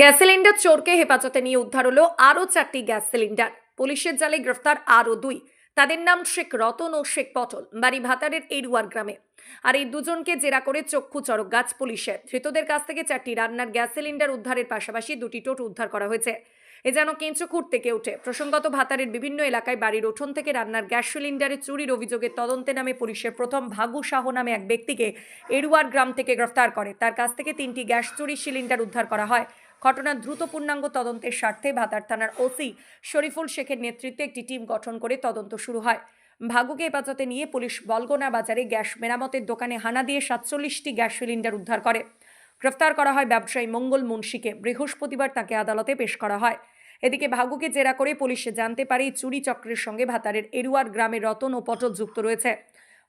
Gas cylinder চোরকে হেফাজতে নিয়ে উদ্ধার হলো আরও 4টি গ্যাস সিলিন্ডার। পুলিশের জালে গ্রেফতার আরও 2। তাদের নাম শেখ রতন ও শেখ পটল, বাড়ি ভাতারের এড়ুয়ার গ্রামে। আর এই দুজনকে জেরা করে চক্ষু চড়ক গাছ পুলিশের। ধৃতদের কাছ থেকে 4টি রান্নার গ্যাস সিলিন্ডার উদ্ধারের পাশাপাশি 2টি টোটো উদ্ধার করা হয়েছে। এ যেন কেঁচো থেকে ওঠে। প্রসঙ্গত, ভাতারের বিভিন্ন এলাকায় বাড়ির উঠোন থেকে রান্নার গ্যাস সিলিন্ডারে চুরির অভিযোগে তদন্তে নামে পুলিশের প্রথম ভাগু শাহ নামে এক ব্যক্তিকে এড়ুয়ার গ্রাম থেকে গ্রেফতার করে। তার কাছ থেকে 3টি গ্যাস চুরির সিলিন্ডার উদ্ধার করা হয়। ঘটনার দ্রুত পূর্ণাঙ্গ তদন্তের স্বার্থে ভাতার থানার ওসি শরীফুল শেখের নেতৃত্বে একটি টিম গঠন করে তদন্ত শুরু হয়। ভাগুকে হেফাজতে নিয়ে পুলিশ বলগোনা বাজারে গ্যাস মেরামতের দোকানে হানা দিয়ে 47টি গ্যাস সিলিন্ডার উদ্ধার করে। গ্রেফতার করা হয় ব্যবসায়ী মঙ্গল মুন্সিকে। বৃহস্পতিবার তাকে আদালতে পেশ করা হয়। এদিকে ভাগুকে জেরা করে পুলিশ জানতে পারে চুরি চক্রের সঙ্গে ভাতারের এড়ুয়ার গ্রামের রতন ও পটল যুক্ত রয়েছে।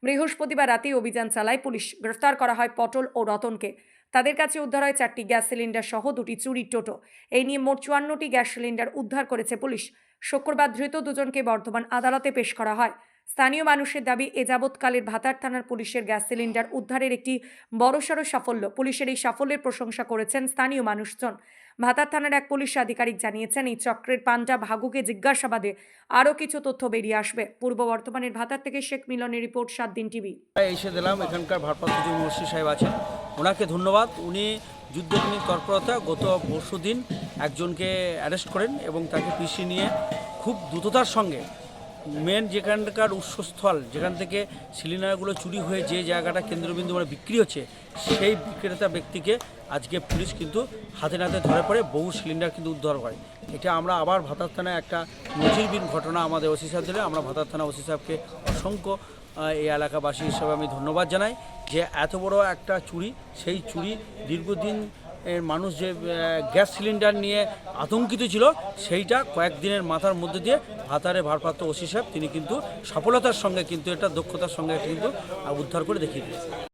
বৃহস্পতিবার রাতে অভিযান চালায় পুলিশ। গ্রেফতার করা হয় পটল ও রতনকে। তাদের কাছে উদ্ধার হয় 4টি গ্যাস সিলিন্ডার সহ 2টি চুরির টোটো। এই নিয়ে মোট 54টি গ্যাস সিলিন্ডার উদ্ধার করেছে পুলিশ। শুক্রবার ধৃত দুজনকে বর্ধমান আদালতে পেশ করা হয়। স্থানীয় মানুষের দাবি, এ যাবৎকালের ভাতার থানার পুলিশের গ্যাস সিলিন্ডার উদ্ধারের একটি বড়সড় সাফল্য। পুলিশের এই সাফল্যের প্রশংসা করেছেন স্থানীয় মানুষজন। ভাতার থানার এক পুলিশ আধিকারিক জানিয়েছেন, এই চক্রের পান্ডা ভাগুকে জিজ্ঞাসাবাদে আরও কিছু তথ্য বেরিয়ে আসবে। পূর্ব বর্ধমানের ভাতার থেকে শেখ মিলনের রিপোর্ট, 7 দিন টিভি। এসে দিলাম, এখানকার ভারপ্রাপ্ত যে মসি সাহেব আছেন ওনাকে ধন্যবাদ। উনি যুদ্ধবিনীত তৎপরতা গত পরশুদিন একজনকে অ্যারেস্ট করেন এবং তাকে পিসি নিয়ে খুব দ্রুততার সঙ্গে মেন যেখানকার উৎসস্থল, যেখান থেকে সিলিন্ডারগুলো চুরি হয়ে যে জায়গাটা কেন্দ্রবিন্দু মানে বিক্রি হচ্ছে, সেই বিক্রেতা ব্যক্তিকে আজকে পুলিশ কিন্তু হাতে নাতে ধরে পড়ে বহু সিলিন্ডার কিন্তু উদ্ধার করে। এটা আমরা আবার ভাতার থানায় একটা নজিরবিহীন ঘটনা আমাদের ওসি সাহেব দিলে আমরা ভাতার থানা ওসি সাহেবকে অসংখ্য এই এলাকাবাসী হিসাবে আমি ধন্যবাদ জানাই যে এত বড় একটা চুরি, সেই চুরি দীর্ঘদিন মানুষ যে গ্যাস সিলিন্ডার নিয়ে আতঙ্কিত ছিল, সেইটা কয়েকদিনের মাথার মধ্যে দিয়ে ভাতারে ভারপ্রাপ্ত ওসি সাহেব তিনি কিন্তু সফলতার সঙ্গে কিন্তু এটা দক্ষতার সঙ্গে কিন্তু উদ্ধার করে দেখিয়ে দিয়েছে।